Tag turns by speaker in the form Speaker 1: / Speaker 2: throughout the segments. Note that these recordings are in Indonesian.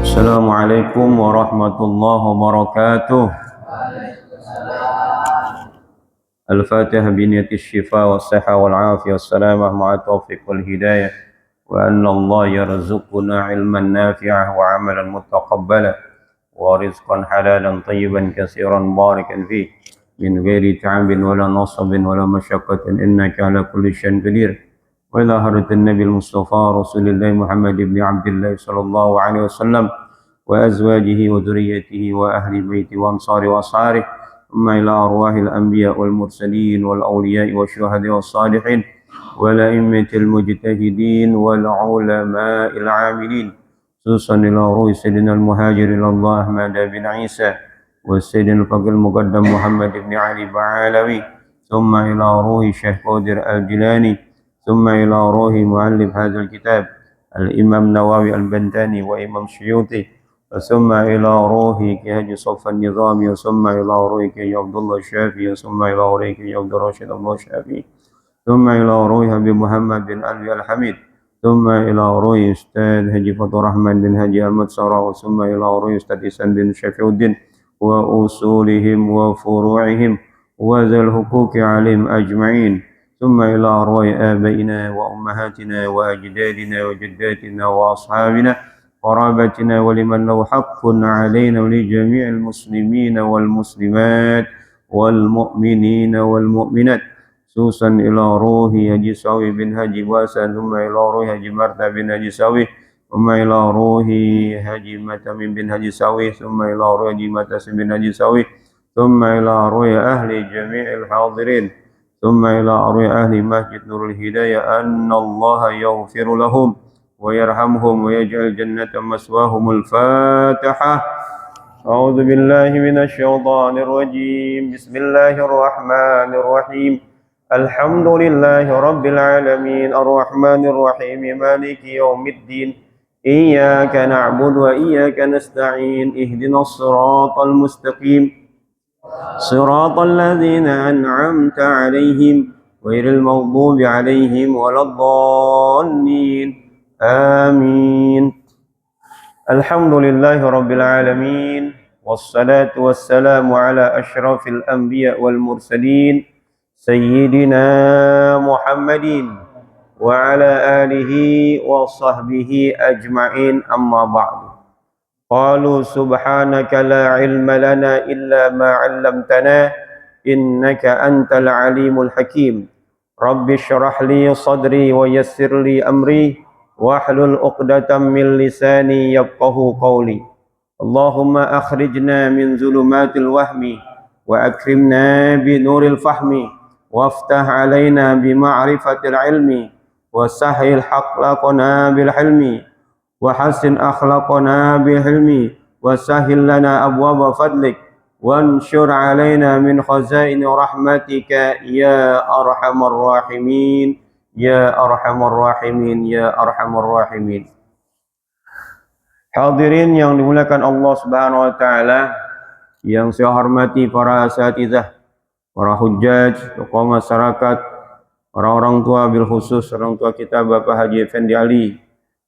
Speaker 1: Assalamualaikum warahmatullahi wabarakatuh. Al-Fatihah biniyati syifa wa siha wal afiyah wassalamah ma'a taufiq wal hidayah wa anna Allah yarzuquna ilman nafi'ah wa amalan mutaqabbala wa rizqan halalan tayyiban katsiran barakan fih min ghairi ta'abin wala nasabin wala masyaqqatin innaka ala kulli syai'in qadir wa ila haratin nabil mustafa rasulillah Muhammad ibn Abdullah sallallahu alaihi wasallam wa azwajihi wa dhurriyyatihi wa ahli baiti wa ansari wa asharih ثم إلى أرواح الأنبياء والمرسلين والأولياء والشهداء والصالحين والأئمة المجتهدين والعلماء العاملين خصوصا إلى روح سيدنا المهاجر إلى الله أحمد بن عيسى والسيدنا الفقيه المقدم محمد بن علي بعلوي ثم إلى روح الشيخ قادر الجيلاني ثم إلى روح مؤلف هذا الكتاب الإمام نووي البنتاني وإمام السيوطي ثم إلى روحك يا صف النظام ثم إلى روحك يا عبد الله الشافعي ثم إلى روحك يا عبد الراشد الله الشافعي ثم إلى روح أبي محمد بن علي الحميد ثم إلى روح أستاذ هجي فتح الرحمن بن هجي أحمد سراء ثم إلى روح أستاذ إسان بن شفيع الدين وأصولهم وفروعهم وذا الحقوق عليهم أجمعين ثم إلى أرواح آبائنا وأمهاتنا وأجدادنا وجداتنا وأصحابنا قرابتنا ولمن له حق علينا ولجميع المسلمين والمسلمات والمؤمنين والمؤمنات خصوصا إلى روح حجي ساوي بن حجي واسع ثم إلى روح حجي مرتى بن حجي ساوي ثم إلى روح حجي متمم بن حجي ساوي ثم إلى روح حجي متسم بن حجي ساوي ثم إلى روح أهل جميع الحاضرين ثم إلى روح أهل مسجد نور الهداية أن الله يغفر لهم ويرحمهم ويجعل جنة مسواهم. الفاتحة. أعوذ بالله من الشيطان الرجيم. بسم الله الرحمن الرحيم. الحمد لله رب العالمين الرحمن الرحيم مالك يوم الدين إياك نعبد وإياك نستعين اهدنا الصراط المستقيم صراط الذين أنعمت عليهم غير المغضوب عليهم ولا الضالين آمين. الحمد لله رب العالمين والصلاة والسلام على أشرف الأنبياء والمرسلين سيدنا محمد وعلى آله وصحبه أجمعين أما بعد. قالوا سبحانك لا علم لنا إلا ما علمتنا إنك أنت العليم الحكيم. رب اشرح لي صدري ويسر لي أمري واحلل عقدة من لساني يفقه قولي. اللهم أخرجنا من ظلمات الوهم وأكرمنا بنور الفهم وافتح علينا بمعرفة العلم وسهل أخلاقنا بالحلم وحسن أخلاقنا بالحلم وسهل لنا أبواب فضلك وانشر علينا من خزائن رحمتك يا أرحم الراحمين يا أرحم الراحمين يا أرحم الراحمين. Hadirin yang dimuliakan Allah Subhanahu wa taala, yang saya hormati para asatidzah, para hujjaj, tokoh masyarakat, para orang tua, bil khusus orang tua kita Bapak Haji Effendi Ali,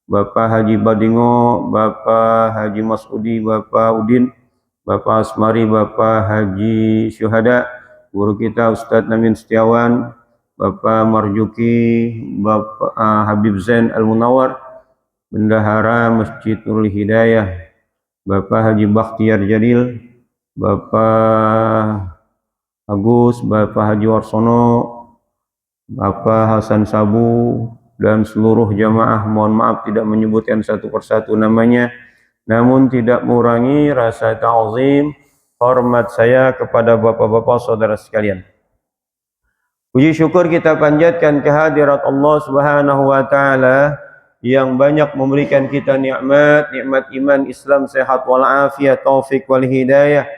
Speaker 1: Bapak Haji Badingo, Bapak Haji Masudi, Bapak Udin, Bapak Asmari, Bapak Haji Syuhada, guru kita Ustadz Namin Setiawan, Bapak Marjuki, Bapak Habib Zain Al-Munawar, Bendahara Masjid Nurul Hidayah, Bapak Haji Bakhtiar Jalil, Bapak Agus, Bapak Haji Warsono, Bapak Hasan Sabu, dan seluruh jamaah. Mohon maaf tidak menyebutkan satu persatu namanya, namun tidak mengurangi rasa ta'zim, hormat saya kepada bapak-bapak saudara sekalian. Puji syukur kita panjatkan kehadirat Allah Subhanahu wa taala yang banyak memberikan kita nikmat iman, Islam, sehat wal afiat, taufik wal hidayah,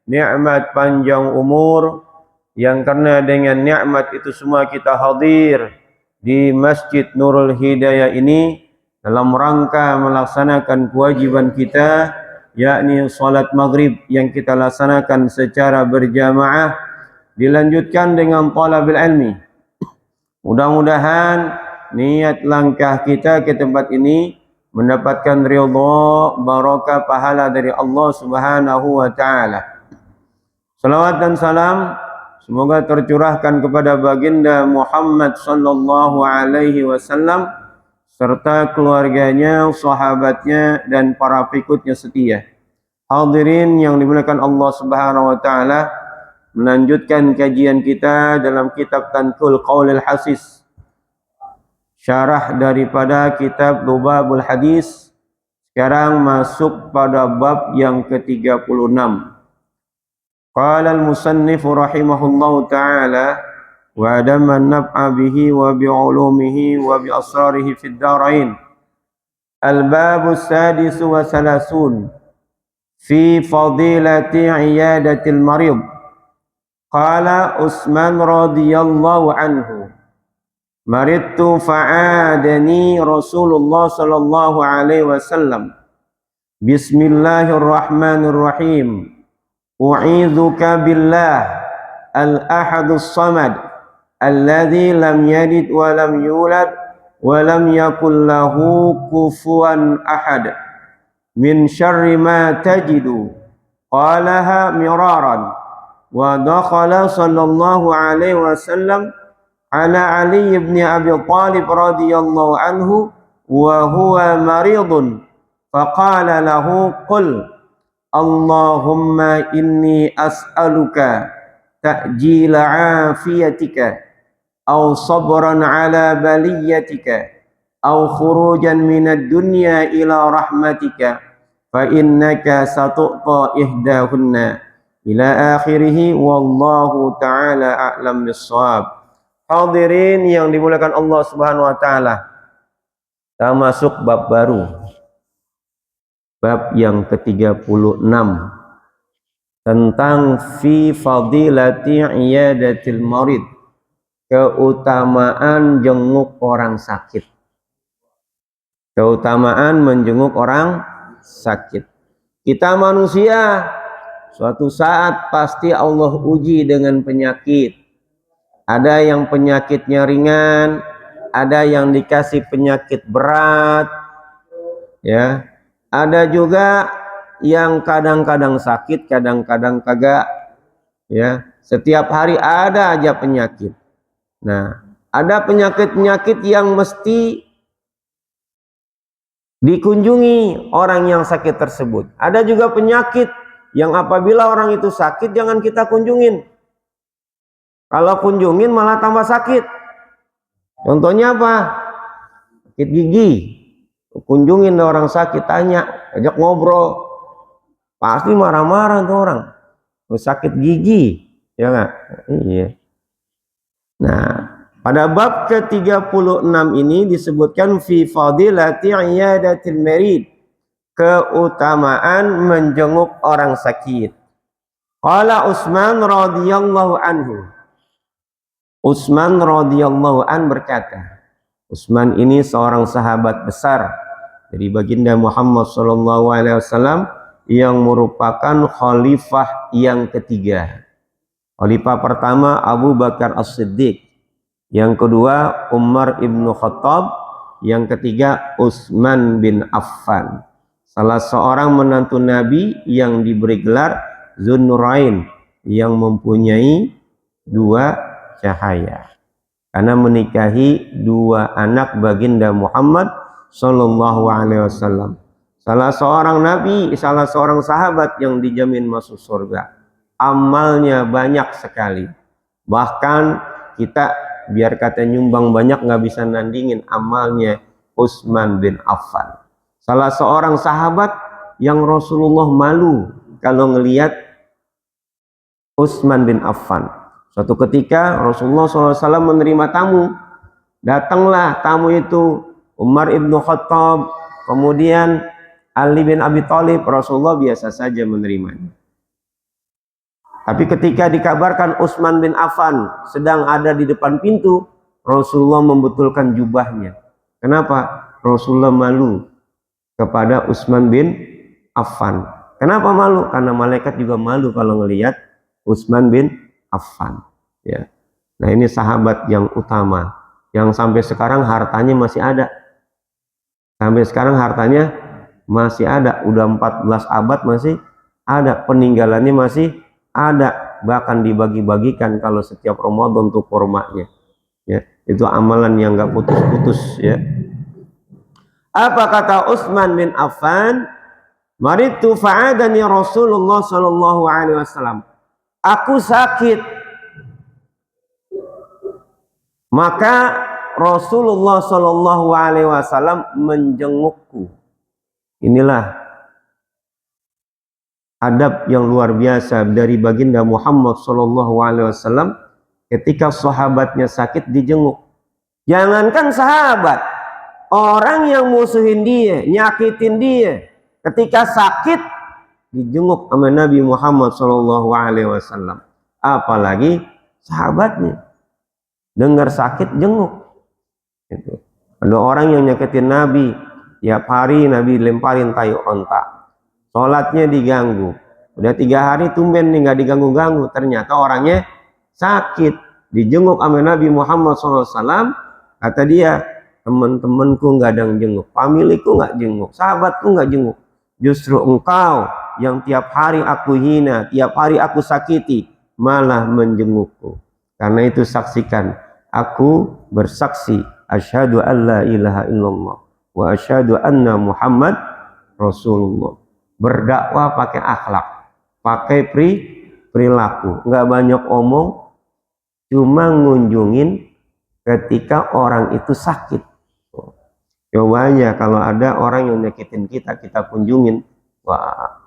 Speaker 1: nikmat panjang umur, yang karena dengan nikmat itu semua kita hadir di Masjid Nurul Hidayah ini dalam rangka melaksanakan kewajiban kita, yakni salat maghrib yang kita laksanakan secara berjamaah, dilanjutkan dengan talabil ilmi. Mudah-mudahan niat langkah kita ke tempat ini mendapatkan ridha, barakah, pahala dari Allah Subhanahu wa taala. Salawat dan salam semoga tercurahkan kepada baginda Muhammad sallallahu alaihi wasallam serta keluarganya, sahabatnya, dan para pengikutnya setia. Hadirin yang dimuliakan Allah Subhanahu wa taala, melanjutkan kajian kita dalam kitab Tanqul Qaulil Hasis, syarah daripada kitab Lubabul Hadis. Sekarang masuk pada bab yang ke-36. Qala al-musannif rahimahullahu ta'ala wa adama an-naf'a bihi wa bi'ulumihi wa bi asrarihi fid darain. Al-babu as-sadis wa salasun fi fadilati iyadatil marid. Qala Utsman radhiyallahu anhu, maridtu fa'adani Rasulullah sallallahu alaihi wasallam. Bismillahirrahmanirrahim. U'idzuka billah al-ahadus samad alladzi lam yalid wa lam yulad wa lam yakul lahu kufuwan ahad min syarri ma tajidu. Qalaha miraran wa dakhala sallallahu alaihi wasallam ala Ali ibn Abi Thalib radhiyallahu anhu wa huwa maridun faqala lahu qul Allahumma inni as'aluka ta'jila afiyatika aw sabran ala baliyatika aw khurujan minad dunya ila rahmatika fa innaka satu'ta ihdahunna ila akhirih wallahu ta'ala a'lam bis-shawab. Hadirin yang dimuliakan Allah Subhanahu wa taala, kita masuk bab baru, bab yang ke-36 tentang fi fadilati iyadatil marid, keutamaan jenguk orang sakit. Keutamaan menjenguk orang sakit. Kita manusia suatu saat pasti Allah uji dengan penyakit. Ada yang penyakitnya ringan, ada yang dikasih penyakit berat, ya. Ada juga yang kadang-kadang sakit, kadang-kadang kagak, ya. Setiap hari ada aja penyakit. Nah, ada penyakit-penyakit yang mesti dikunjungi orang yang sakit tersebut. Ada juga penyakit yang apabila orang itu sakit jangan kita kunjungin. Kalau kunjungin malah tambah sakit. Contohnya apa? Sakit gigi. Kunjungin orang sakit, tanya, ajak ngobrol. Pasti marah-marah tuh orang. Sakit gigi, ya enggak? Iya. Nah, pada bab ke-36 ini disebutkan fi fadilati iyadatil marid, keutamaan menjenguk orang sakit. Qala Utsman radhiyallahu anhu. Utsman radhiyallahu an berkata, Utsman ini seorang sahabat besar dari baginda Muhammad sallallahu alaihi wasallam yang merupakan khalifah yang ketiga. Khalifah pertama Abu Bakar As-Siddiq, yang kedua Umar ibnu Khattab, yang ketiga Utsman bin Affan, salah seorang menantu Nabi yang diberi gelar Zunnurain, yang mempunyai dua cahaya karena menikahi dua anak baginda Muhammad sallallahu alaihi wasallam. Salah seorang nabi, salah seorang sahabat yang dijamin masuk surga. Amalnya banyak sekali. Bahkan kita biar kata nyumbang banyak nggak bisa nandingin amalnya Utsman bin Affan. Salah seorang sahabat yang Rasulullah malu kalau ngelihat Utsman bin Affan. Suatu ketika Rasulullah SAW menerima tamu. Datanglah tamu itu Umar ibnu Khattab, kemudian Ali bin Abi Thalib. Rasulullah biasa saja menerimanya. Tapi ketika dikabarkan Utsman bin Affan sedang ada di depan pintu, Rasulullah membetulkan jubahnya. Kenapa? Rasulullah malu kepada Utsman bin Affan. Kenapa malu? Karena malaikat juga malu kalau ngelihat Utsman bin Affan. Ya. Nah, ini sahabat yang utama, yang sampai sekarang hartanya masih ada. Sampai sekarang hartanya masih ada. Udah 14 abad masih ada. Peninggalannya masih ada. Bahkan dibagi-bagikan kalau setiap Ramadan untuk kurmanya. Ya, itu amalan yang nggak putus-putus. Ya. Apa kata Utsman bin Affan? Maritu fa'adani Rasulullah sallallahu alaihi wasallam. Aku sakit, maka Rasulullah sallallahu alaihi wasallam menjengukku. Inilah adab yang luar biasa dari baginda Muhammad sallallahu alaihi wasallam ketika sahabatnya sakit dijenguk. Jangankan sahabat, orang yang musuhin dia, nyakitin dia, ketika sakit dijenguk sama Nabi Muhammad sallallahu alaihi wasallam. Apalagi sahabatnya. Dengar sakit jenguk. Itu. Ada orang yang nyakitin Nabi, tiap hari Nabi lemparin tai onta. Sholatnya diganggu. Udah 3 hari tumben nih nggak diganggu-ganggu. Ternyata orangnya sakit. Dijenguk sama Nabi Muhammad SAW. Kata dia, teman-temanku nggak ada yang jenguk, familiku nggak jenguk, sahabatku nggak jenguk. Justru engkau yang tiap hari aku hina, tiap hari aku sakiti, malah menjengukku. Karena itu saksikan, aku bersaksi asyhadu an la ilaha illallah wa asyhadu anna Muhammad Rasulullah. Berdakwah pakai akhlak, pakai perilaku, nggak banyak omong, cuma ngunjungin ketika orang itu sakit. Coba aja kalau ada orang yang nyakitin kita, kita kunjungin, wah,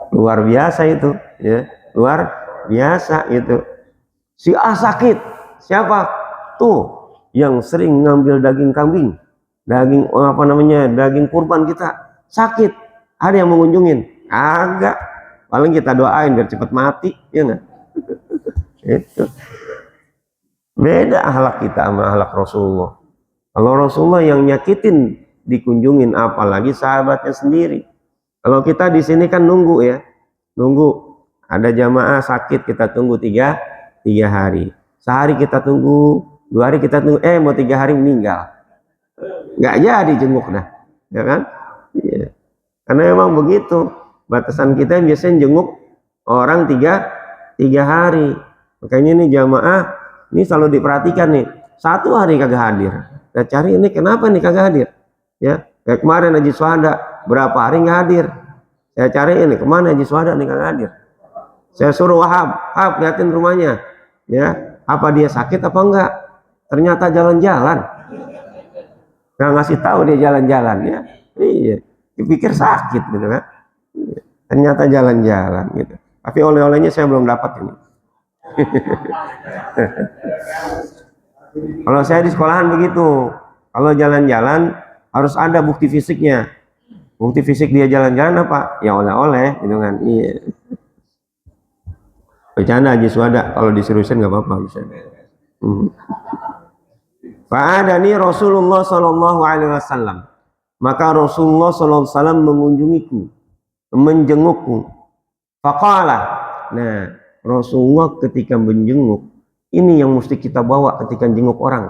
Speaker 1: luar biasa itu, ya, luar biasa itu. Si A sakit, siapa? Tuh, yang sering ngambil daging kambing, daging apa namanya, daging kurban kita, sakit. Ada yang mengunjungin? Agak, paling kita doain biar cepat mati, ya nggak? Itu. Beda akhlak kita sama akhlak Rasulullah. Kalau Rasulullah yang nyakitin dikunjungin, apalagi sahabatnya sendiri. Kalau kita di sini kan nunggu ya, nunggu ada jamaah sakit kita tunggu tiga hari, sehari kita tunggu, 2 hari kita tunggu, mau 3 hari meninggal, nggak jadi jenguk dah, ya kan? Iya. Karena memang begitu batasan kita biasanya jenguk orang 3 hari. Makanya ini jamaah ini selalu diperhatikan nih, 1 hari kagak hadir. Saya cari ini kenapa nih kagak hadir? Ya, kayak kemarin Haji Suhada berapa hari nggak hadir. Saya cari ini kemana Haji Suhada nih kagak hadir. Saya suruh Wahab liatin rumahnya. Ya, apa dia sakit apa enggak? Ternyata jalan-jalan. Nggak ngasih tahu dia jalan-jalan ya. Iya, dipikir sakit gitu kan. Iya. Ternyata jalan-jalan gitu. Tapi oleh-olehnya saya belum dapat ini. Kalau saya di sekolahan begitu, kalau jalan-jalan harus ada bukti fisiknya. Bukti fisik dia jalan-jalan apa? Ya oleh-oleh, gitu kan? Iya. Bercanda Haji Suhada, kalau diseriusin nggak apa-apa bisa. Fa'adani Rasulullah Sallallahu Alaihi Wasallam. maka Rasulullah SAW mengunjungiku, menjengukku. Faqala, nah Rasulullah ketika menjenguk, ini yang mesti kita bawa ketika jenguk orang.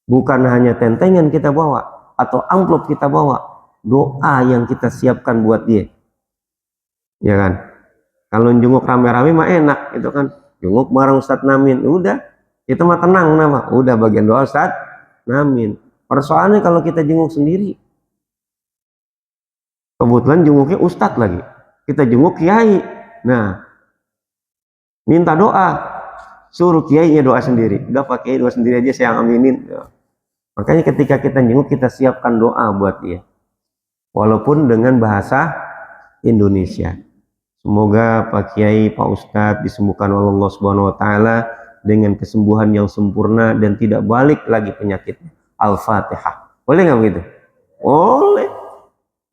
Speaker 1: Bukan hanya tentengan kita bawa atau amplop kita bawa, doa yang kita siapkan buat dia. Ya kan? Kalau jenguk rame-rame mah enak, itu kan. Jenguk bareng Ustadz Namin, udah kita mah tenang nama, udah bagian doa Ustadz Namin. Persoalannya kalau kita jenguk sendiri, kebetulan jenguknya Ustadz lagi, kita jenguk kiai, nah minta doa, suruh kiainya doa sendiri, udah pakai doa sendiri aja saya aminin. Makanya ketika kita jenguk kita siapkan doa buat dia, walaupun dengan bahasa Indonesia. Semoga Pak Kiai, Pak Ustadz disembuhkan oleh Allah Subhanahu wa Ta'ala dengan kesembuhan yang sempurna dan tidak balik lagi penyakitnya. Al-Fatihah. Boleh nggak begitu? Boleh.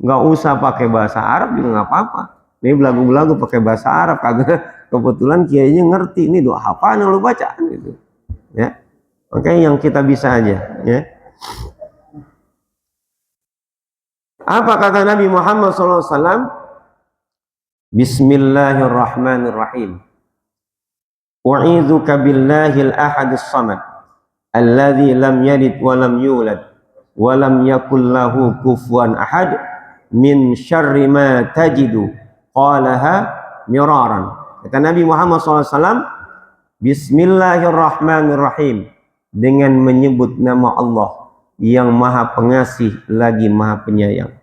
Speaker 1: Nggak usah pakai bahasa Arab juga nggak apa-apa. Ini belagu-belagu pakai bahasa Arab, kagak. Kebetulan kiainya ngerti ini doa apa yang lu baca gitu. Ya. Makanya yang kita bisa aja. Ya. Apa kata Nabi Muhammad SAW? Bismillahirrahmanirrahim. U'idzuka billahil ahadis samad alladzi lam yalid wa lam yulad wa lam yakul lahu kufuwan ahad min syarri ma tajidu. Qalaha miraran. Kata Nabi Muhammad SAW, Bismillahirrahmanirrahim, dengan menyebut nama Allah yang Maha Pengasih lagi Maha Penyayang.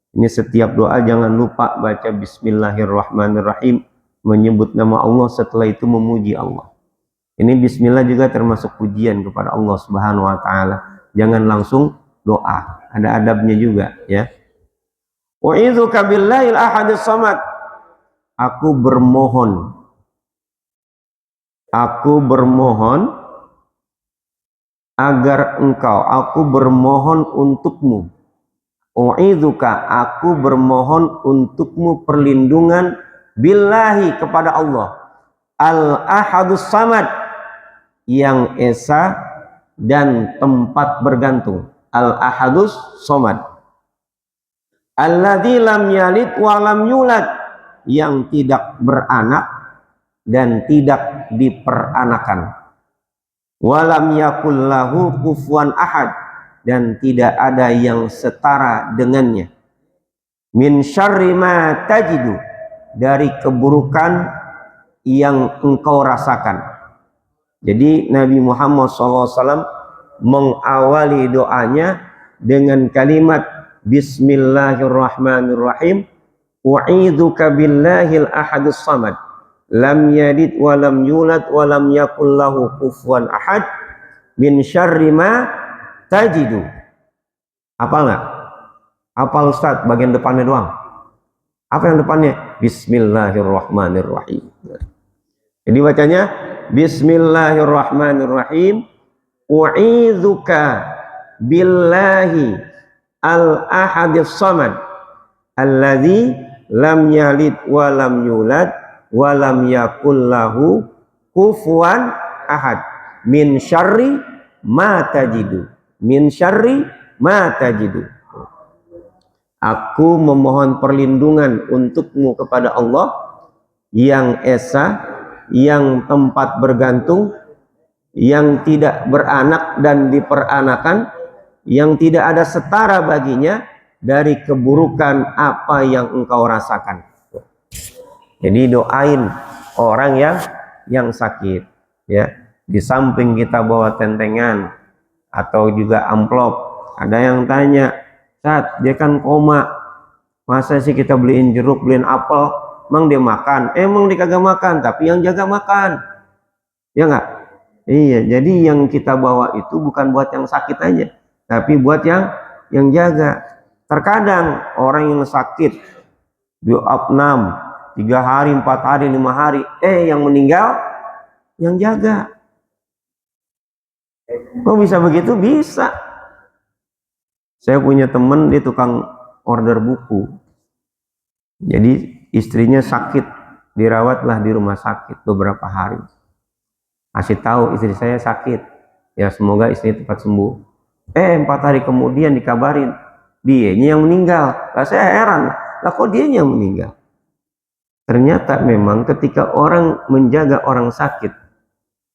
Speaker 1: Ini setiap doa jangan lupa baca Bismillahirrahmanirrahim, menyebut nama Allah, setelah itu memuji Allah. Ini Bismillah juga termasuk pujian kepada Allah Subhanahu wa Ta'ala. Jangan langsung doa, ada adabnya juga ya. Wa'idzuka billahil ahadis samad. Aku bermohon agar engkau, aku bermohon untukmu. U'idzuka, aku bermohon untukmu perlindungan billahi, kepada Allah, al-ahadus samad, yang esa dan tempat bergantung, al-ahadus samad, alladzi lam yalid wa lam yulad, yang tidak beranak dan tidak diperanakan, wa lam yakul lahu kufuwan ahad, dan tidak ada yang setara dengannya, min syarri ma tajidu, dari keburukan yang engkau rasakan. Jadi Nabi Muhammad SAW mengawali doanya dengan kalimat Bismillahirrahmanirrahim. U'idzuka billahil ahadus samad lam yalid wa lam yulad wa lam yakul lahu kufuwan ahad min syarri ma tajidu. Hafal nggak? Hafal Ustaz bagian depannya doang. Apa yang depannya? Bismillahirrahmanirrahim. Jadi bacanya Bismillahirrahmanirrahim. U'idzuka billahi al-ahadis samad alladzi lam yalid wa lam yulad wa lam yakul lahu kufuwan ahad min syarri ma tajidu. Min syarri ma tajidu. Aku memohon perlindungan untukmu kepada Allah yang esa, yang tempat bergantung, yang tidak beranak dan diperanakan, yang tidak ada setara baginya dari keburukan apa yang engkau rasakan. Jadi doain orang yang sakit ya. Di samping kita bawa tentengan atau juga amplop, ada yang tanya, Ustaz, dia kan koma, masa sih kita beliin jeruk, beliin apel, emang dia makan? Emang dia kagak makan, tapi yang jaga makan, ya nggak? Iya, jadi yang kita bawa itu bukan buat yang sakit aja, tapi buat yang jaga. Terkadang orang yang sakit diopnam 3 hari, 4 hari, 5 hari, yang meninggal yang jaga. Kok bisa begitu? Bisa. Saya punya teman, dia tukang order buku. Jadi istrinya sakit, dirawatlah di rumah sakit beberapa hari. Kasih tahu istri saya sakit, ya semoga istri cepat sembuh. 4 hari kemudian dikabarin, dianya yang meninggal. Lah saya heran, lah kok dianya yang meninggal? Ternyata memang ketika orang menjaga orang sakit,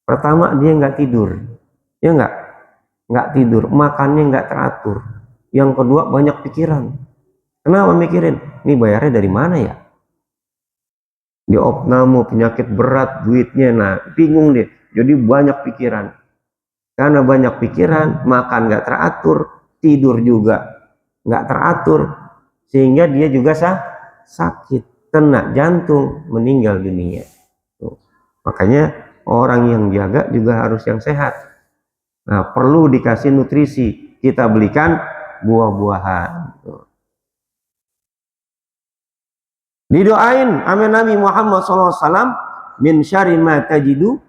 Speaker 1: pertama dia nggak tidur, ya nggak tidur, makannya nggak teratur. Yang kedua banyak pikiran. Kenapa mikirin? Ini bayarnya dari mana ya? Di opname, penyakit berat, duitnya, nah bingung deh. Jadi banyak pikiran. Karena banyak pikiran, makan nggak teratur, tidur juga nggak teratur, sehingga dia juga sakit, kena jantung, meninggal dunia. Tuh. Makanya orang yang jaga juga harus yang sehat. Nah, perlu dikasih nutrisi, kita belikan buah-buahan. Didoain sama Nabi Muhammad SAW, min syarri ma tajidu,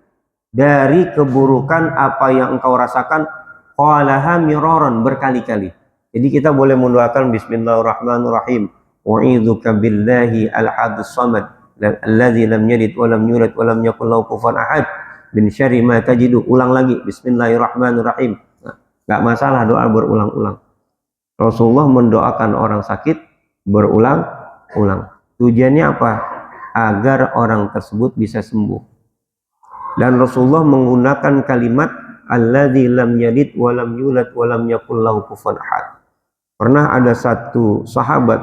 Speaker 1: dari keburukan apa yang engkau rasakan, qalaha miraran, berkali-kali. Jadi kita boleh mendoakan bismillahirrahmanirrahim, wa'idzuka billahi al-ahadus samad alladzi lam yalid wa lam yulad wa lam yakul lahu kufuwan ahad min syarri ma tajidu. Ulang lagi bismillahirrahmanirrahim. Nah, enggak masalah doa berulang-ulang. Rasulullah mendoakan orang sakit berulang-ulang. Tujuannya apa? Agar orang tersebut bisa sembuh. Dan Rasulullah menggunakan kalimat alladzi lam yalid wa lam yulad wa lam yakul lahu kufuwan ahad. Pernah ada satu sahabat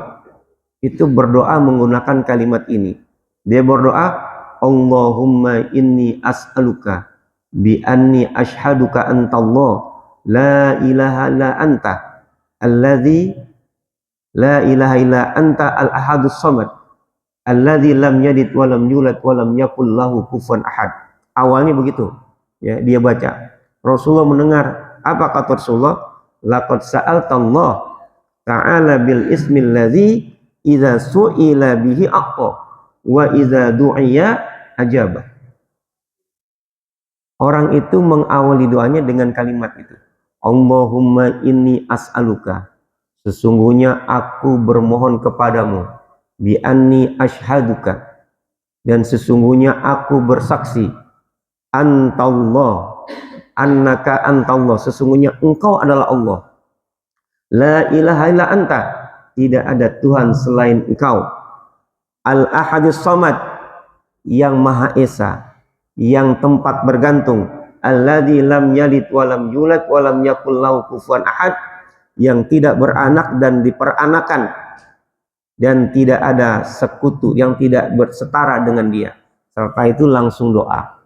Speaker 1: itu berdoa menggunakan kalimat ini. Dia berdoa, Allahumma inni as'aluka bi anni ashhaduka antallah la ilaha illa anta alladzi la ilaha illa anta al-ahadus samad alladzi lam yalid wa lam yulad wa lam yakul lahu kufuwan ahad. Awalnya begitu, ya, dia baca. Rasulullah mendengar, apa kata Rasulullah? Laqad sa'altallah ta'ala bil ismil ladzi idza su'ila bihi aqta wa idza du'iya ajaba. Orang itu mengawali doanya dengan kalimat itu. Allahumma inni as'aluka, sesungguhnya aku bermohon kepadamu, bi anni asyhaduka, dan sesungguhnya aku bersaksi, antallah, annaka antallah, sesungguhnya engkau adalah Allah, la ilaha illa anta, tidak ada Tuhan selain engkau, al-ahadus samad, yang maha esa, yang tempat bergantung, alladzi lam yalid wa lam yulad wa lam yakul lahu kufuwan ahad, yang tidak beranak dan diperanakan dan tidak ada sekutu, yang tidak bersetara dengan dia. Serta itu langsung doa.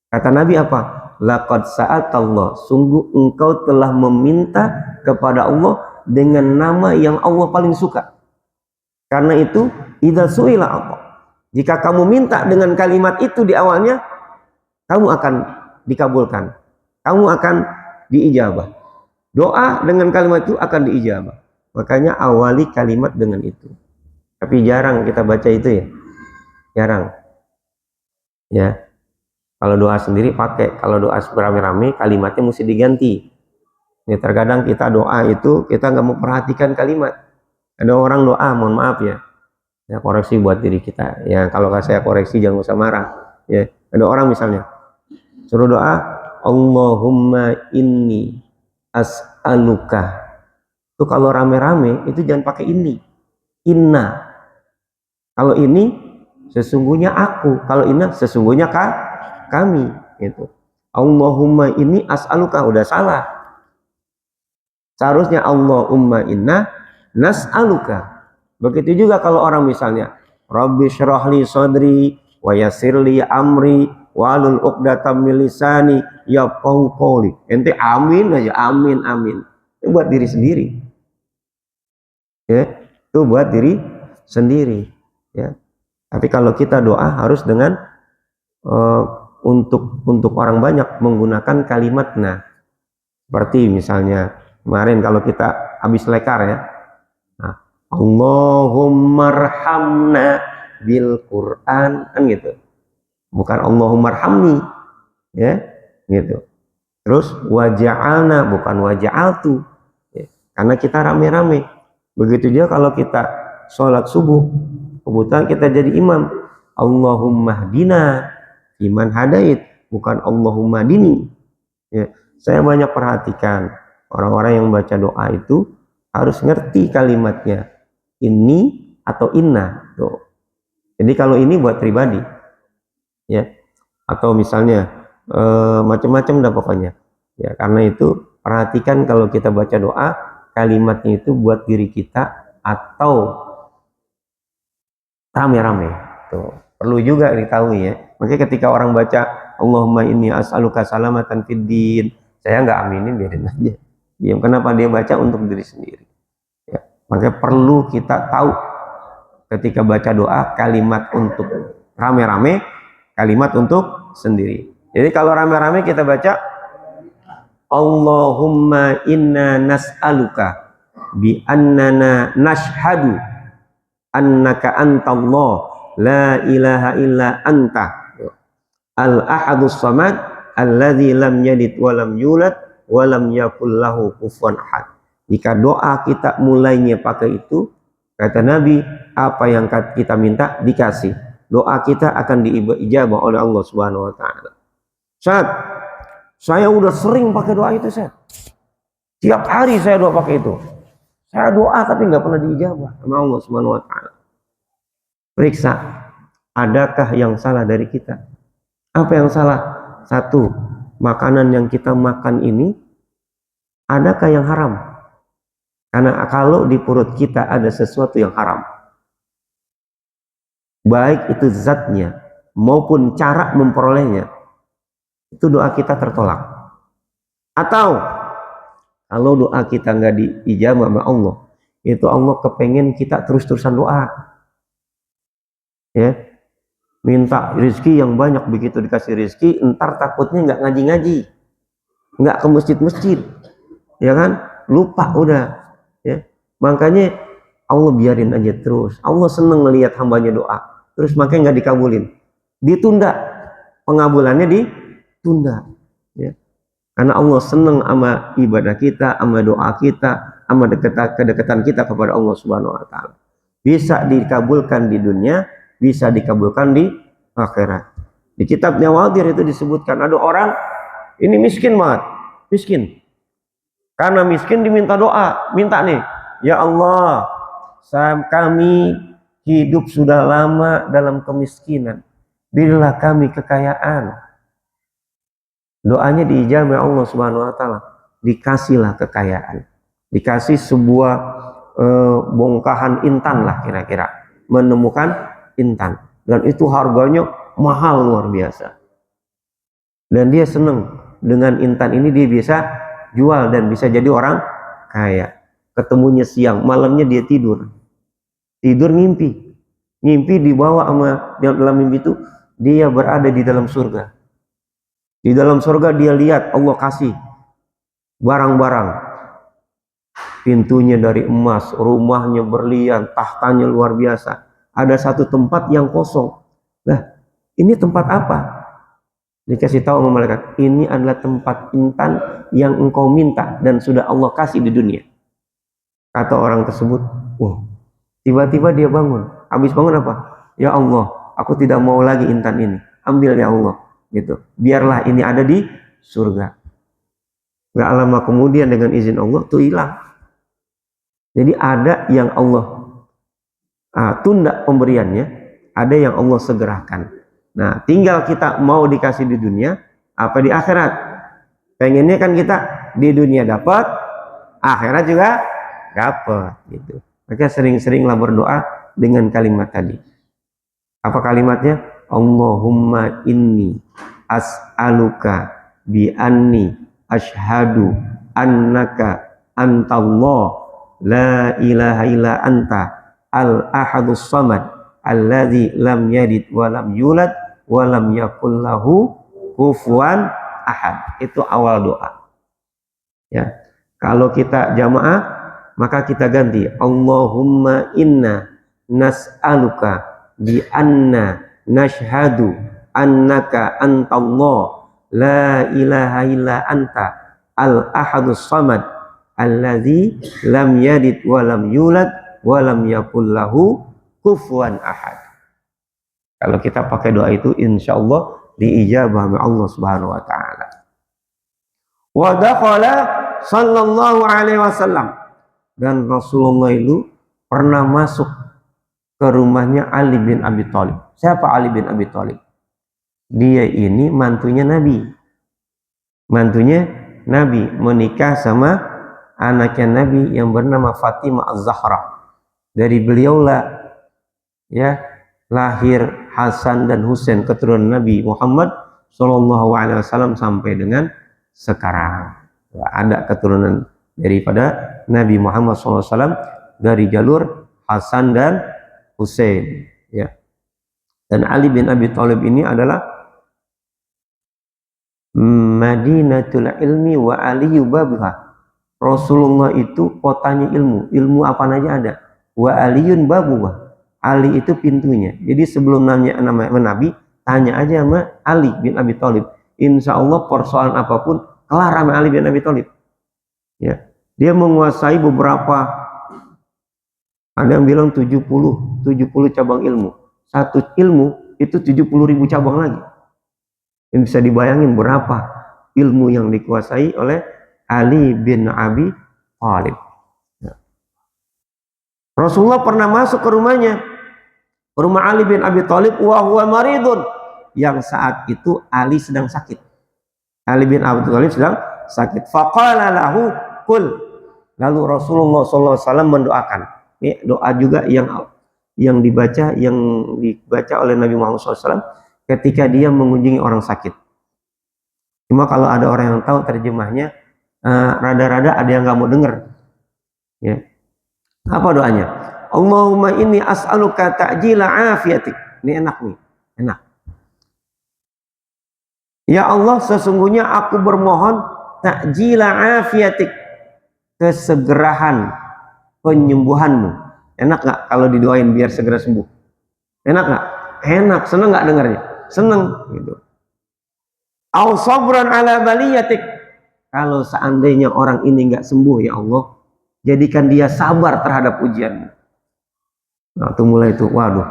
Speaker 1: Kata Nabi apa? Laqad sa'atallah, sungguh engkau telah meminta kepada Allah dengan nama yang Allah paling suka. Karena itu, idza su'ila apa? Jika kamu minta dengan kalimat itu di awalnya, kamu akan dikabulkan. Kamu akan diijabah. Doa dengan kalimat itu akan diijabah. Makanya awali kalimat dengan itu. Tapi jarang kita baca itu ya. Jarang. Ya. Kalau doa sendiri pakai, kalau doa beramai-ramai kalimatnya mesti diganti. Ini terkadang kita doa itu kita nggak memperhatikan kalimat. Ada orang doa, mohon maaf ya, ya koreksi buat diri kita. Ya kalau saya koreksi jangan usah marah. Ya ada orang misalnya suruh doa, Allahumma inni as'aluka. Itu kalau rame-rame itu jangan pakai ini, inna. Kalau ini sesungguhnya aku, kalau inna sesungguhnya kami, itu. Allahumma inni as'aluka, udah salah. Seharusnya Allahumma inna nas'aluka. Begitu juga kalau orang misalnya Rabbi syrahli sadri wa yassirli amri walul uqdatam min lisani yafqahu qawli. Ente amin aja, amin amin. Itu buat diri sendiri. Ya, itu buat diri sendiri, ya. Tapi kalau kita doa harus dengan untuk orang banyak menggunakan kalimat nah. Seperti misalnya kemarin kalau kita habis lekar ya. Nah, Allahummarhamna bil Quran, kan gitu. Bukan Allahummarhamni, ya, gitu. Terus waja'alna, bukan waja'altu, ya. Karena kita rame-rame. Begitu juga kalau kita sholat subuh, kebetulan kita jadi imam, Allahumma hdina iman hadait, bukan Allahumma dini. Ya, saya banyak perhatikan orang-orang yang baca doa itu harus ngerti kalimatnya. Ini atau inna. Tuh. Jadi kalau ini buat pribadi, ya. Atau misalnya macam-macam dah pokoknya. Ya, karena itu perhatikan kalau kita baca doa, kalimatnya itu buat diri kita atau rame-rame. Tuh, perlu juga diketahui ya. Makanya ketika orang baca Allahumma inni as'aluka salamatan fid din, saya nggak aminin, biarin aja. Diam. Kenapa dia baca untuk diri sendiri? Ya, makanya perlu kita tahu ketika baca doa kalimat untuk rame-rame, kalimat untuk sendiri. Jadi kalau rame-rame kita baca Allahumma inna nas'aluka bi annana nashhadu annaka antallah la ilaha illa anta al-ahadus samad alladzi lam yalid wa lam yulad wa lam yakul lahu kufuwan ahad. Jika doa kita mulainya pakai itu, kata Nabi, apa yang kita minta dikasih. Doa kita akan diijabah oleh Allah Subhanahu wa taala. Ustaz, saya udah sering pakai doa itu, Ustaz. Tiap hari saya doa pakai itu. Saya doa tapi nggak pernah diijabah sama Allah Subhanahu wa taala. Periksa, adakah yang salah dari kita? Apa yang salah? Satu, makanan yang kita makan ini adakah yang haram? Karena kalau di perut kita ada sesuatu yang haram, baik itu zatnya maupun cara memperolehnya, itu doa kita tertolak. Atau kalau doa kita nggak diijabah sama Allah, itu Allah kepengen kita terus-terusan doa, ya, minta rezeki yang banyak. Begitu dikasih rezeki, entar takutnya nggak ngaji-ngaji, nggak ke masjid-masjid, ya kan, lupa udah, ya. Makanya Allah biarin aja terus. Allah seneng ngelihat hambanya doa, terus makanya nggak dikabulin, ditunda, pengabulannya ditunda, ya. Karena Allah seneng sama ibadah kita, sama doa kita, sama kedekatan kita kepada Allah Subhanahu wa taala. Bisa dikabulkan di dunia, bisa dikabulkan di akhirat. Di kitab Nawadir itu disebutkan ada orang ini miskin banget, miskin. Karena miskin diminta doa, minta nih, ya Allah, kami hidup sudah lama dalam kemiskinan, berilah kami kekayaan. Doanya diijabah Allah Subhanahu wa taala, dikasihlah kekayaan, dikasih sebuah bongkahan intan lah kira-kira, menemukan intan, dan itu harganya mahal luar biasa. Dan dia seneng dengan intan ini, dia bisa jual dan bisa jadi orang kaya. Ketemunya siang, malamnya dia tidur ngimpi dibawa sama dalam mimpi itu dia berada di dalam surga. Di dalam surga dia lihat Allah kasih barang-barang, pintunya dari emas, rumahnya berlian, tahtanya luar biasa. Ada satu tempat yang kosong. Nah, ini tempat apa? Dikasih tahu sama malaikat, ini adalah tempat intan yang engkau minta dan sudah Allah kasih di dunia. Kata orang tersebut, tiba-tiba dia bangun. Habis bangun apa? Ya Allah, aku tidak mau lagi intan ini, ambil ya Allah, gitu. Biarlah ini ada di surga. Gak lama kemudian dengan izin Allah tuh hilang. Jadi ada yang Allah tunda pemberiannya, ada yang Allah segerakan. Nah, tinggal kita mau dikasih di dunia apa di akhirat. Pengennya kan kita di dunia dapat, akhirat juga dapat, gitu. Maka sering-seringlah berdoa dengan kalimat tadi. Apa kalimatnya? Allahumma inni as'aluka bi anni ashhadu annaka antallah la ilaha illa anta al-ahadus samad alladzi lam yalid wa lam yulad wa lam yakul lahu kufuwan ahad. Itu awal doa. Ya. Kalau kita jamaah maka kita ganti Allahumma inna nas'aluka bi anna nashhadu annaka antallah la ilaha illa anta al-ahadus samad alladzi lam yalid wa lam yulad wa lam yakul lahu kufuwan ahad. Kalau kita pakai doa itu insyaallah diijabah oleh Allah Subhanahu wa taala. Wa dakhala sallallahu alaihi wasallam dan Rasulullah itu pernah masuk ke rumahnya Ali bin Abi Thalib. Siapa Ali bin Abi Thalib? Dia ini mantunya Nabi. Mantunya Nabi menikah sama anaknya Nabi yang bernama Fatimah Az-Zahra. Dari beliaulah ya lahir Hasan dan Husain keturunan Nabi Muhammad SAW sampai dengan sekarang. Ada keturunan daripada Nabi Muhammad SAW dari jalur Hasan dan Husain. Ya. Dan Ali bin Abi Thalib ini adalah Madinatul ilmi wa aliyu babuha. Rasulullah itu kotanya ilmu. Ilmu apa aja ada. Wa aliyun babuha. Ali itu pintunya. Jadi sebelum nanya nama Nabi, tanya aja sama Ali bin Abi Thalib. Insya Allah persoalan apapun kelar sama Ali bin Abi Thalib. Ya, dia menguasai beberapa, ada yang bilang 70 cabang ilmu. Satu ilmu itu 70.000 cabang lagi. Ini bisa dibayangin berapa ilmu yang dikuasai oleh Ali bin Abi Thalib. Rasulullah pernah masuk ke rumahnya, ke rumah Ali bin Abi Thalib, wa huwa maridun, yang saat itu Ali sedang sakit. Ali bin Abi Thalib sedang sakit. Faqala lahu qul. Lalu Rasulullah SAW mendoakan. Ini doa juga yang dibaca oleh Nabi Muhammad SAW ketika dia mengunjungi orang sakit. Cuma kalau ada orang yang tahu terjemahnya, rada-rada ada yang nggak mau dengar. Ya. Apa doanya? Allahumma inni as'aluka ta'jila afiatik. Ini enak nih, enak. Ya Allah, sesungguhnya aku bermohon ta'jila afiatik, kesegerahan penyembuhanmu. Enak nggak kalau didoain biar segera sembuh? Enak nggak? Enak. Seneng nggak dengarnya? Seneng. Gitu. Au sabran ala baliyatik. Kalau seandainya orang ini nggak sembuh, ya Allah, jadikan dia sabar terhadap ujian. Nah, itu mulai itu, waduh,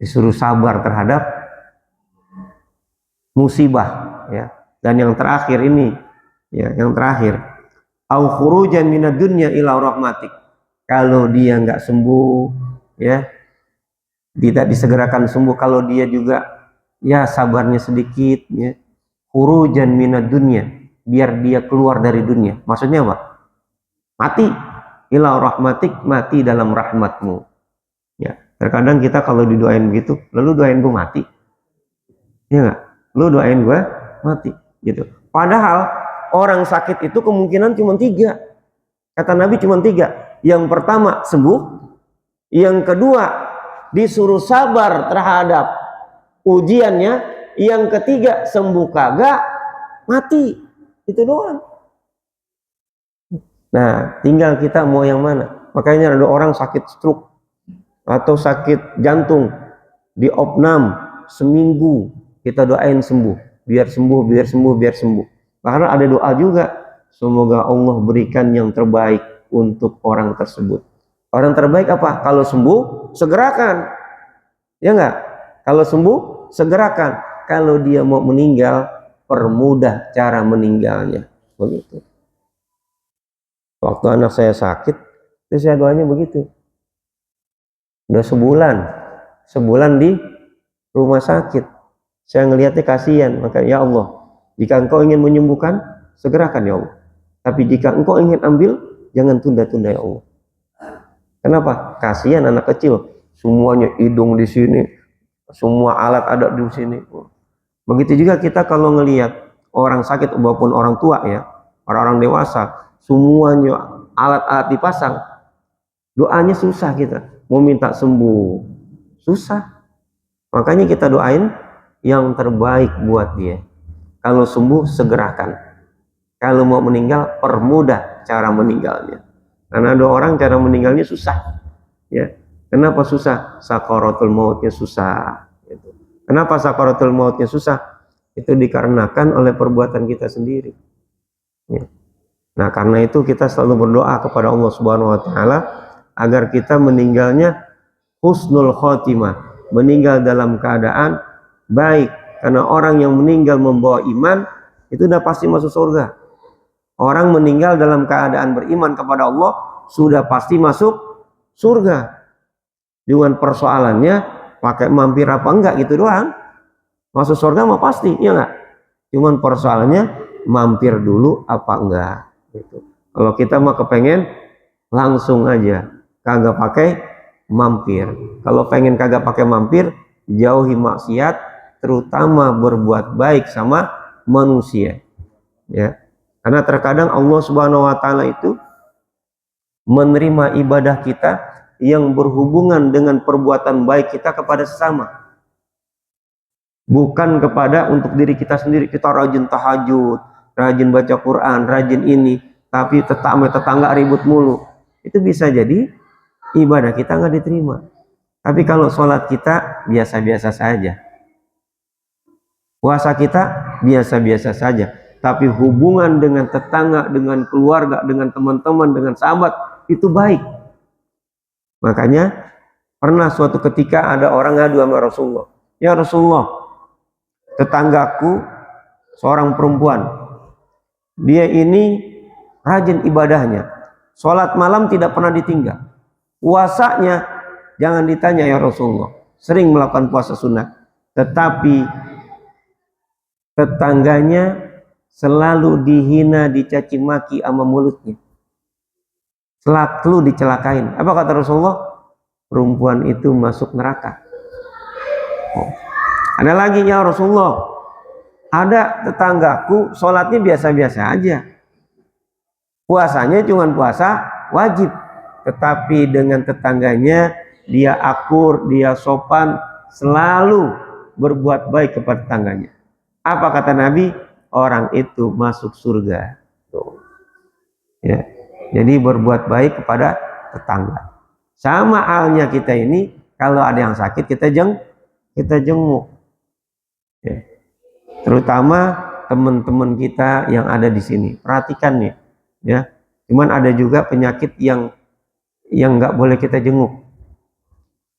Speaker 1: disuruh sabar terhadap musibah, ya. Dan yang terakhir ini, ya, yang terakhir, au khurujan minad dunya ila rahmatik. Kalau dia nggak sembuh, ya, tidak disegerakan sembuh, kalau dia juga, ya, sabarnya sedikit, ya, khurujan minad dunya, biar dia keluar dari dunia. Maksudnya apa? Mati, ila rahmatik, mati dalam rahmatmu. Ya, terkadang kita kalau didoain begitu, lalu doain gue mati, ya nggak? Lu doain gue mati, gitu. Padahal orang sakit itu kemungkinan cuma 3. Kata Nabi cuma 3. Yang pertama sembuh, yang kedua disuruh sabar terhadap ujiannya, yang ketiga sembuh kagak, mati. Itu doang. Nah, tinggal kita mau yang mana. Makanya ada orang sakit stroke atau sakit jantung, di opnam seminggu, kita doain sembuh, biar sembuh, biar sembuh, biar sembuh. Karena ada doa juga, semoga Allah berikan yang terbaik untuk orang tersebut. Orang terbaik apa? Kalau sembuh, segerakan. Ya enggak? Kalau sembuh, segerakan. Kalau dia mau meninggal, permudah cara meninggalnya. Begitu. Waktu anak saya sakit, itu saya doanya begitu. Udah sebulan di rumah sakit. Saya ngelihatnya kasihan, maka ya Allah, jika engkau ingin menyembuhkan, segerakan ya Allah. Tapi jika engkau ingin ambil, jangan tunda-tunda ya Allah. Kenapa? Kasihan anak kecil, semuanya hidung di sini, semua alat ada di sini. Begitu juga kita kalau ngelihat orang sakit maupun orang tua, ya, orang-orang dewasa, semuanya alat-alat dipasang, doanya susah kita. Mau minta sembuh, susah. Makanya kita doain yang terbaik buat dia. Kalau sembuh, segerakan. Kalau mau meninggal, permudah cara meninggalnya. Karena ada orang cara meninggalnya susah. Ya, kenapa susah? Sakaratul mautnya susah. Gitu. Kenapa sakaratul mautnya susah? Itu dikarenakan oleh perbuatan kita sendiri. Ya. Nah, karena itu kita selalu berdoa kepada Allah Subhanahu wa taala agar kita meninggalnya husnul khotimah, meninggal dalam keadaan baik. Karena orang yang meninggal membawa iman itu udah pasti masuk surga. Orang meninggal dalam keadaan beriman kepada Allah sudah pasti masuk surga. Dengan persoalannya pakai mampir apa enggak gitu doang. Masuk surga mah pasti, iya enggak? Cuman persoalannya mampir dulu apa enggak gitu. Kalau kita mah kepengen langsung aja, kagak pakai mampir. Kalau pengen kagak pakai mampir, jauhi maksiat, terutama berbuat baik sama manusia. Ya. Karena terkadang Allah Subhanahu wa taala itu menerima ibadah kita yang berhubungan dengan perbuatan baik kita kepada sesama. Bukan kepada untuk diri kita sendiri. Kita rajin tahajud, rajin baca Quran, rajin ini, tapi tetangga ribut mulu. Itu bisa jadi ibadah kita nggak diterima. Tapi kalau sholat kita biasa-biasa saja, puasa kita biasa-biasa saja, tapi hubungan dengan tetangga, dengan keluarga, dengan teman-teman, dengan sahabat itu baik. Makanya pernah suatu ketika ada orang ngadu sama Rasulullah, ya Rasulullah, tetanggaku seorang perempuan, dia ini rajin ibadahnya, sholat malam tidak pernah ditinggal, puasanya jangan ditanya ya Rasulullah, sering melakukan puasa sunnah, tetapi tetangganya selalu dihina, dicaci maki sama mulutnya, selalu dicelakain. Apa kata Rasulullah? Perempuan itu masuk neraka. Ada lagi ya Rasulullah, ada tetanggaku sholatnya biasa-biasa aja, puasanya cuma puasa wajib, tetapi dengan tetangganya dia akur, dia sopan, selalu berbuat baik kepada tetangganya. Apa kata Nabi? Orang itu masuk surga. Tuh. Ya. Jadi berbuat baik kepada tetangga. Sama halnya kita ini, kalau ada yang sakit kita jenguk. Ya. Terutama teman-teman kita yang ada di sini. Perhatikan nih, ya. Cuman ada juga penyakit yang nggak boleh kita jenguk.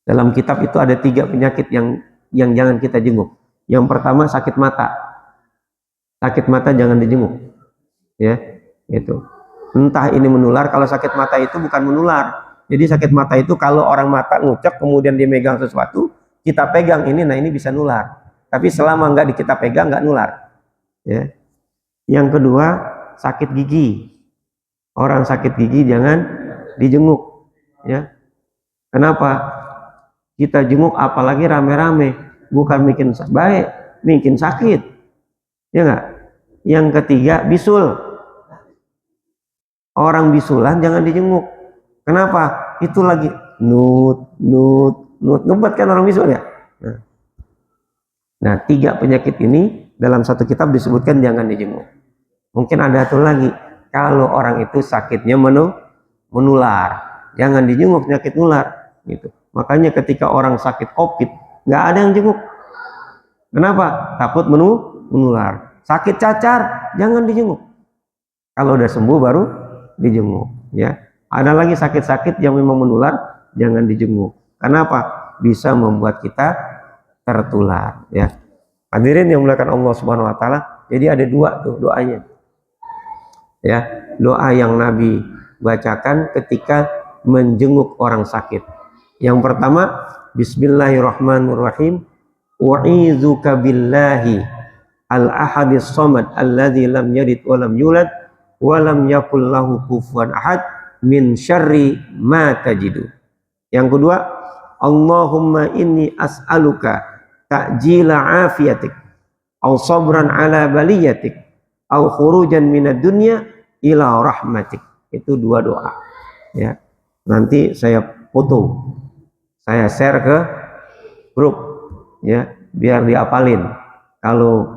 Speaker 1: Dalam kitab itu ada 3 penyakit yang jangan kita jenguk. Yang pertama sakit mata. Sakit mata jangan dijenguk. Ya, itu. Entah ini menular. Kalau sakit mata itu bukan menular. Jadi sakit mata itu kalau orang mata ngucek kemudian dia megang sesuatu, kita pegang ini, nah ini bisa nular. Tapi selama nggak kita pegang nggak nular. Ya. Yang kedua sakit gigi. Orang sakit gigi jangan dijenguk. Ya. Kenapa? Kita jenguk apalagi rame-rame, bukan bikin baik, bikin sakit. Ya nggak? Yang ketiga bisul. Orang bisulan jangan dijenguk. Kenapa? Itu lagi nut ngebet kan orang bisul ya. Nah 3 penyakit ini dalam satu kitab disebutkan jangan dijenguk. Mungkin ada satu lagi, kalau orang itu sakitnya menular, jangan dijenguk, penyakit nular. Gitu. Makanya ketika orang sakit COVID, nggak ada yang jenguk. Kenapa? Takut menular. Sakit cacar, jangan dijenguk. Kalau udah sembuh baru dijenguk. Ya. Ada lagi sakit-sakit yang memang menular, jangan dijenguk. Kenapa? Bisa membuat kita tertular. Ya. Hadirin yang dimuliakan Allah Subhanahu Wa Taala. Jadi ada 2 tuh doanya. Ya, doa yang Nabi bacakan ketika menjenguk orang sakit. Yang pertama, Bismillahirrahmanirrahim. U'izuka billahi al-ahadis samad alladzi lam yalid wa lam yulad wa lam yakul lahu kufuwan ahad min syarri ma tajidu. Yang kedua, Allahumma inni as'aluka ta'jila afiyatik au sabran ala baliyatik au khurujan minad dunya ila rahmatik. Itu 2 doa. Ya. Nanti saya foto, saya share ke grup, ya, biar diapalin. Kalau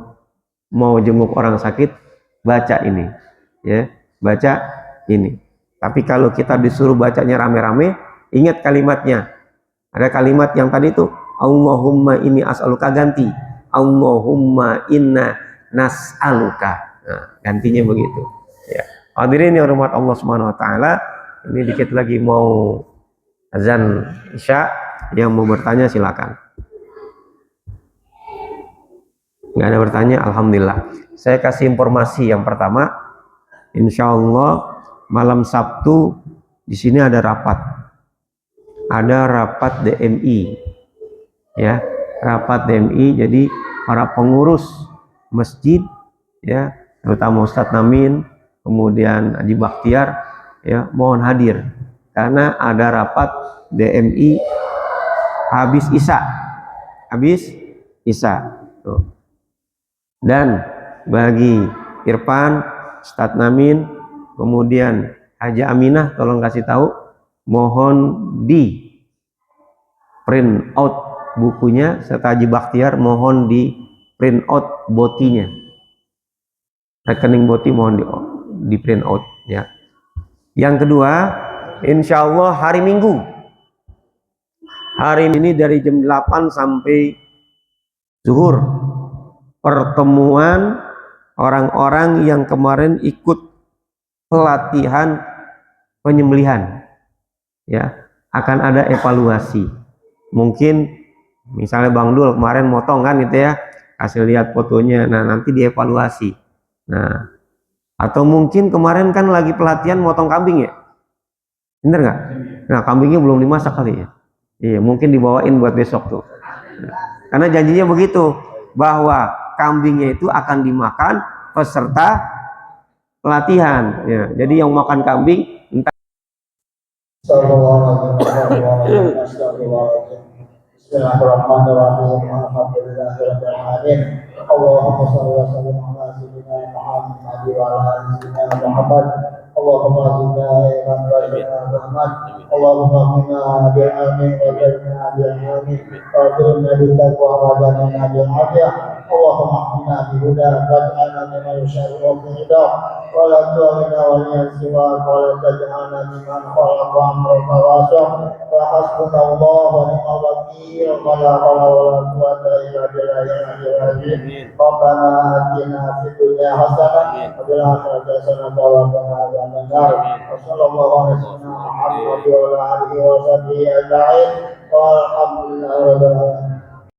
Speaker 1: mau jenguk orang sakit, baca ini, ya, baca ini. Tapi kalau kita disuruh bacanya rame-rame, ingat kalimatnya. Ada kalimat yang tadi itu, Allahumma inni as'aluka, ganti Allahumma inna nas'aluka. Nah, gantinya begitu. Ya. Hadirin yang hormat Allah Subhanahu Wa Taala, ini dikit lagi mau azan Isya. Yang mau bertanya silakan. Nggak ada bertanya, alhamdulillah. Saya kasih informasi yang pertama, insya Allah malam Sabtu
Speaker 2: Di sini ada rapat DMI, ya, rapat DMI. Jadi para pengurus masjid, ya, terutama Ustadz Namin, kemudian Haji Bakhtiar, ya, mohon hadir karena ada rapat DMI habis Isya. Tuh. Dan bagi Irfan, Ustadz Namin, kemudian Haji Aminah, tolong kasih tahu, mohon di print out bukunya, serta Haji Bakhtiar mohon di print out botinya, rekening boti mohon di print out, ya. Yang kedua, insya Allah hari Minggu, hari ini dari jam 8 sampai zuhur, pertemuan orang-orang yang kemarin ikut pelatihan penyembelihan, ya, akan ada evaluasi. Mungkin misalnya Bang Dul kemarin motong kan gitu ya, kasih lihat fotonya, nah nanti dievaluasi. Nah, atau mungkin kemarin kan lagi pelatihan motong kambing ya, bener nggak? Nah, kambingnya belum dimasak kali ya. Iya, mungkin dibawain buat besok tuh. Karena janjinya begitu, bahwa kambingnya itu akan dimakan peserta pelatihan, ya. Jadi yang makan kambing entah.
Speaker 3: Bismillahirrahmanirrahim. Alhamdulillahirrahmanirrahim. Allahumma shalli wa sallim ala sayyidina Muhammad wa ala ali sayyidina Muhammad. Allahumma zidna ilman wa zidna rahmat. Allahumma minna bil amin wa zidna bil amin. Wa zidna bil taqwa wa zidna bil afiyah. Allahumma hdina bi huda waj'alna mimman yushari'u fi huda wa la tu'mina wa la siwa wa la taj'alna mimman khalaqa amraka wa hasbunallahu wa ni'mal wakeel wa la hawla wa la quwwata illa billahil aliyyil azim. Rabbana atina fid dunya hasanah wa fil akhirati hasanah wa qina adzaban nar. Wa sallallahu ala sayyidina Muhammad wa ala alihi wa sahbihi ajma'in. Walhamdulillahi rabbil alamin.